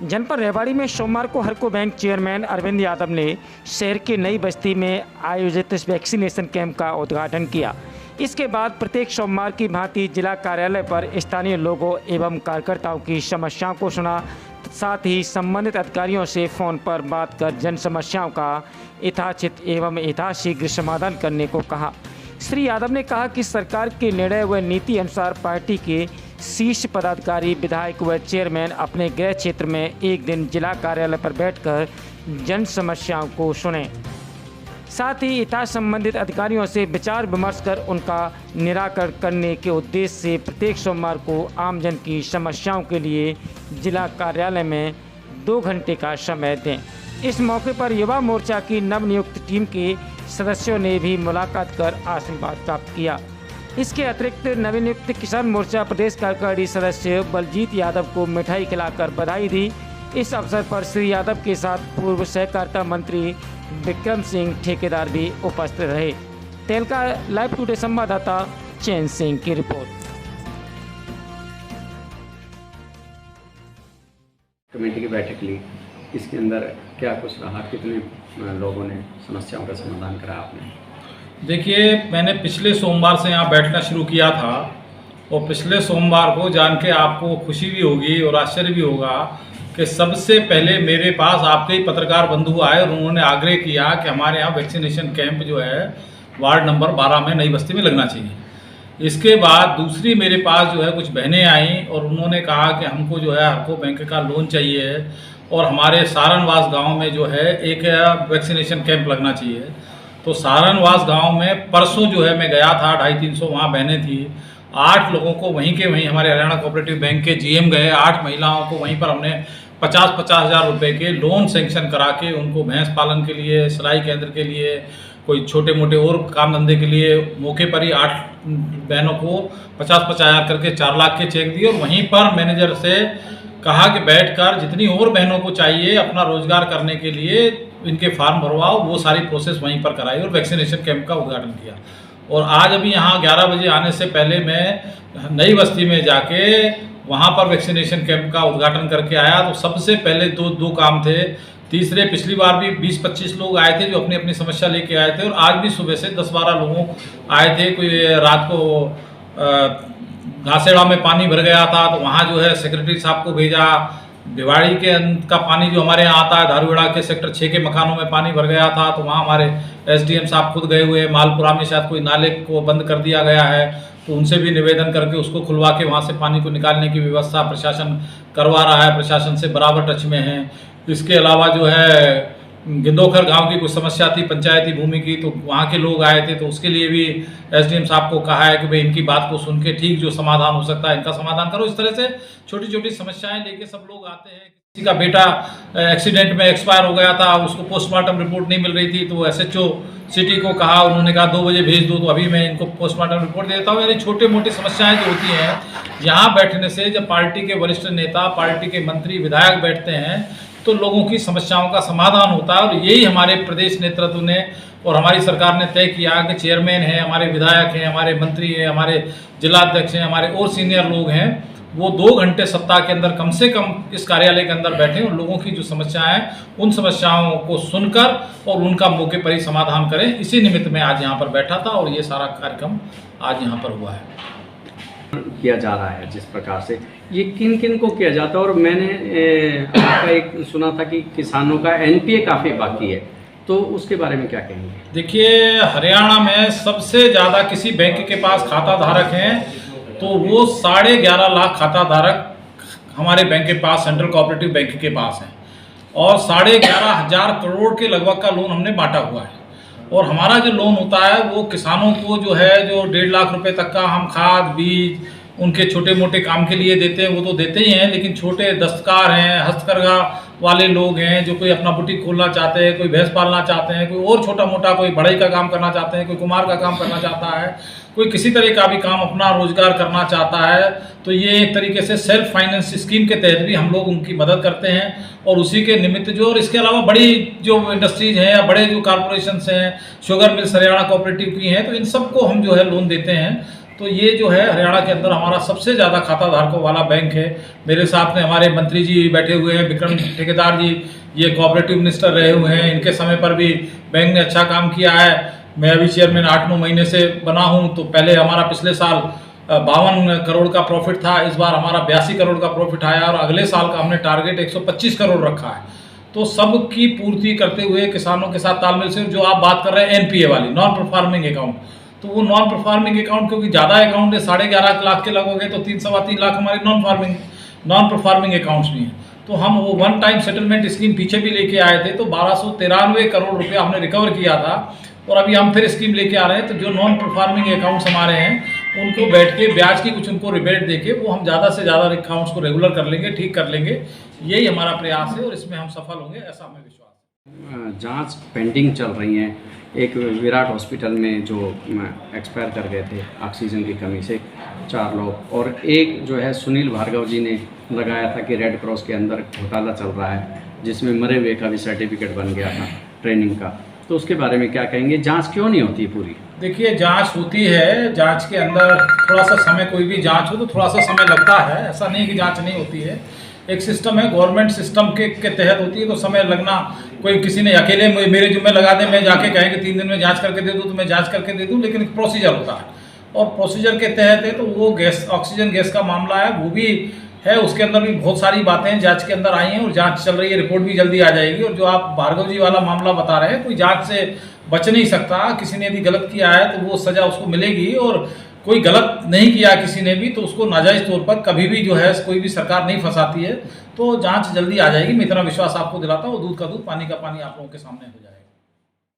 जनपद रेवाड़ी में सोमवार को हरको बैंक चेयरमैन अरविंद यादव ने शहर की नई बस्ती में आयोजित वैक्सीनेशन कैंप का उद्घाटन किया। इसके बाद प्रत्येक सोमवार की भांति जिला कार्यालय पर स्थानीय लोगों एवं कार्यकर्ताओं की समस्याओं को सुना, साथ ही संबंधित अधिकारियों से फोन पर बात कर जन समस्याओं का यथाचित एवं यथाशीघ्र समाधान करने को कहा। श्री यादव ने कहा कि सरकार के निर्णय व नीति अनुसार पार्टी के शीर्ष पदाधिकारी, विधायक व चेयरमैन अपने गृह क्षेत्र में एक दिन जिला कार्यालय पर बैठकर जन समस्याओं को सुने, साथ ही यथा संबंधित अधिकारियों से विचार विमर्श कर उनका निराकरण करने के उद्देश्य से प्रत्येक सोमवार को आमजन की समस्याओं के लिए जिला कार्यालय में 2 घंटे का समय दें। इस मौके पर युवा मोर्चा की नवनियुक्त टीम के सदस्यों ने भी मुलाकात कर आशीर्वाद प्राप्त किया। इसके अतिरिक्त नवनियुक्त किसान मोर्चा प्रदेश कार्यकारिणी सदस्य बलजीत यादव को मिठाई खिलाकर बधाई दी। इस अवसर पर श्री यादव के साथ पूर्व सहकारिता मंत्री विक्रम सिंह ठेकेदार भी उपस्थित रहे। तेलका लाइव टुडे संवाददाता चैन सिंह की रिपोर्ट। कमेटी की बैठक ली, इसके अंदर क्या कुछ रहा, कितने लोगों ने समस्याओं का समाधान करा आपने? देखिए, मैंने पिछले सोमवार से यहाँ बैठना शुरू किया था और पिछले सोमवार को जान के आपको खुशी भी होगी और आश्चर्य भी होगा कि सबसे पहले मेरे पास आपके ही पत्रकार बंधु आए और उन्होंने आग्रह किया कि हमारे यहाँ वैक्सीनेशन कैंप जो है वार्ड नंबर 12 में नई बस्ती में लगना चाहिए। इसके बाद दूसरी मेरे पास जो है कुछ बहनें आईं और उन्होंने कहा कि हमको जो है हरको बैंक का लोन चाहिए और हमारे सारनवास गांव में जो है एक वैक्सीनेशन कैंप लगना चाहिए। तो सारनवास गांव में परसों जो है मैं गया था, 250-300 वहाँ बहनें थी। 8 लोगों को वहीं के वहीं हमारे हरियाणा कोऑपरेटिव बैंक के जीएम गए, 8 महिलाओं को वहीं पर हमने 50-50 हज़ार रुपये के लोन सेंक्शन करा के उनको भैंस पालन के लिए, सिलाई केंद्र के लिए, कोई छोटे मोटे और काम धंधे के लिए मौके पर ही 8 बहनों को 50-50 हज़ार करके 4 लाख के चेक दिए। और वहीं पर मैनेजर से कहा कि बैठकर जितनी और बहनों को चाहिए अपना रोजगार करने के लिए इनके फार्म भरवाओ, वो सारी प्रोसेस वहीं पर कराई और वैक्सीनेशन कैंप का उद्घाटन किया। और आज अभी यहाँ 11 बजे आने से पहले मैं नई बस्ती में जाके वहाँ पर वैक्सीनेशन कैंप का उद्घाटन करके आया। तो सबसे पहले दो काम थे। तीसरे, पिछली बार भी 20-25 लोग आए थे जो अपनी अपनी समस्या लेके आए थे और आज भी सुबह से 10-12 लोग आए थे। कोई रात को घासेड़ा में पानी भर गया था तो वहाँ जो है सेक्रेटरी साहब को भेजा। भिवाड़ी के का पानी जो हमारे यहाँ आता है, धारूड़ा के सेक्टर 6 के मकानों में पानी भर गया था तो वहाँ हमारे एसडीएम साहब खुद गए हुए। मालपुरा में शायद कोई नाले को बंद कर दिया गया है तो उनसे भी निवेदन करके उसको खुलवा के वहाँ से पानी को निकालने की व्यवस्था प्रशासन करवा रहा है, प्रशासन से बराबर टच में है। इसके अलावा जो है गिंदोखर गांव की कुछ समस्या थी पंचायती भूमि की, तो वहाँ के लोग आए थे तो उसके लिए भी एसडीएम साहब को कहा है कि भाई इनकी बात को सुन के ठीक जो समाधान हो सकता है इनका समाधान करो। इस तरह से छोटी छोटी समस्याएं लेके सब लोग आते हैं। किसी का बेटा एक्सीडेंट में एक्सपायर हो गया था, उसको पोस्टमार्टम रिपोर्ट नहीं मिल रही थी तो एसएचओ सिटी को कहा, उन्होंने कहा 2 बजे भेज दो, तो अभी मैं इनको पोस्टमार्टम रिपोर्ट दे देता हूँ। यानी छोटे मोटी समस्याएं जो होती हैं यहाँ बैठने से, जब पार्टी के वरिष्ठ नेता, पार्टी के मंत्री, विधायक बैठते हैं तो लोगों की समस्याओं का समाधान होता है। और यही हमारे प्रदेश नेतृत्व ने और हमारी सरकार ने तय किया कि चेयरमैन हैं, हमारे विधायक हैं, हमारे मंत्री हैं, हमारे जिलाध्यक्ष हैं, हमारे और सीनियर लोग हैं, वो 2 घंटे सप्ताह के अंदर कम से कम इस कार्यालय के अंदर बैठें और लोगों की जो समस्याएं हैं उन समस्याओं को सुनकर और उनका मौके पर ही समाधान करें। इसी निमित्त में आज यहाँ पर बैठा था और ये सारा कार्यक्रम आज यहाँ पर हुआ है। किया जा रहा है जिस प्रकार से, ये किन किन को किया जाता है? और मैंने आपका एक सुना था कि किसानों का एनपीए काफ़ी बाकी है, तो उसके बारे में क्या कहेंगे? देखिए, हरियाणा में सबसे ज़्यादा किसी बैंक के पास खाता धारक हैं तो वो 11.5 लाख खाता धारक हमारे बैंक के पास, सेंट्रल कोऑपरेटिव बैंक के पास हैं और 11.5 हज़ार करोड़ के लगभग का लोन हमने बांटा हुआ है। और हमारा जो लोन होता है वो किसानों को जो है जो 1.5 लाख रुपए तक का हम खाद, बीज, उनके छोटे मोटे काम के लिए देते हैं वो तो देते ही हैं, लेकिन छोटे दस्तकार हैं, हस्तकरघा वाले लोग हैं जो कोई अपना बुटीक खोलना चाहते हैं, कोई भैंस पालना चाहते हैं, कोई और छोटा मोटा कोई बढ़ई का काम करना चाहते हैं, कोई कुम्हार का काम करना चाहता है, कोई किसी तरह का भी काम अपना रोजगार करना चाहता है, तो ये एक तरीके से सेल्फ फाइनेंस स्कीम के तहत भी हम लोग उनकी मदद करते हैं। और उसी के निमित्त जो, और इसके अलावा बड़ी जो इंडस्ट्रीज हैं या बड़े जो कॉरपोरेशन हैं, शुगर मिल्स हरियाणा कोऑपरेटिव की हैं, तो इन सबको हम जो है लोन देते हैं। तो ये जो है हरियाणा के अंदर हमारा सबसे ज़्यादा खाता धारकों वाला बैंक है। मेरे साथ में हमारे मंत्री जी बैठे हुए हैं, विक्रम ठेकेदार जी, ये कोऑपरेटिव मिनिस्टर रहे हुए हैं, इनके समय पर भी बैंक ने अच्छा काम किया है। मैं अभी चेयरमैन 8-9 महीने से बना हूँ, तो पहले हमारा पिछले साल 52 करोड़ का प्रॉफिट था, इस बार हमारा 82 करोड़ का प्रॉफिट आया और अगले साल का हमने टारगेट 125 करोड़ रखा है। तो सबकी पूर्ति करते हुए किसानों के साथ तालमेल से, जो आप बात कर रहे हैं एनपीए वाली, नॉन परफॉर्मिंग अकाउंट, तो वो नॉन परफॉर्मिंग अकाउंट क्योंकि ज़्यादा अकाउंट है, 11.5 लाख के लगोगे तो 3-3.25 लाख हमारे नॉन परफॉर्मिंग अकाउंट्स भी हैं। तो हम वो वन टाइम सेटलमेंट स्कीम पीछे भी लेके आए थे, तो 1293 करोड़ रुपया हमने रिकवर किया था और अभी हम फिर स्कीम लेके आ रहे हैं। तो जो नॉन परफॉर्मिंग अकाउंट्स हमारे हैं उनको बैठ के ब्याज की कुछ उनको रिबेट देके वो हम ज़्यादा से ज़्यादा अकाउंट्स को रेगुलर कर लेंगे, ठीक कर लेंगे। यही हमारा प्रयास है और इसमें हम सफल होंगे, ऐसा हमें विश्वास है। जांच पेंडिंग चल रही हैं। एक विराट हॉस्पिटल में जो एक्सपायर कर गए थे ऑक्सीजन की कमी से 4 लोग, और एक जो है सुनील भार्गव जी ने लगाया था कि रेड क्रॉस के अंदर घोटाला चल रहा है, जिसमें मरे हुए का भी सर्टिफिकेट बन गया था ट्रेनिंग का। तो उसके बारे में क्या कहेंगे? जांच क्यों नहीं होती पूरी? देखिए, जांच होती है, जांच के अंदर थोड़ा सा समय, कोई भी जांच हो तो थोड़ा सा समय लगता है, ऐसा नहीं कि जांच नहीं होती है। एक सिस्टम है, गवर्नमेंट सिस्टम के तहत होती है, तो समय लगना, कोई किसी ने अकेले मेरे जुम्मे लगा दे, मैं जाके कहें कि 3 दिन में जांच करके दे दूँ तो मैं जांच करके दे दूँ, लेकिन प्रोसीजर होता है और प्रोसीजर के तहत है। तो वो गैस, ऑक्सीजन गैस का मामला है, वो भी है, उसके अंदर भी बहुत सारी बातें जांच के अंदर आई हैं और जांच चल रही है, रिपोर्ट भी जल्दी आ जाएगी। और जो आप भार्गव जी वाला मामला बता रहे हैं, कोई जांच से बच नहीं सकता। किसी ने यदि गलत किया है तो वो सज़ा उसको मिलेगी, और कोई गलत नहीं किया किसी ने भी तो उसको नाजायज़ तौर पर कभी भी जो है कोई भी सरकार नहीं फंसाती है। तो जांच जल्दी आ जाएगी, मैं इतना विश्वास आपको दिलाता हूँ। दूध का दूध, पानी का पानी आप लोगों के सामने हो जाएगा।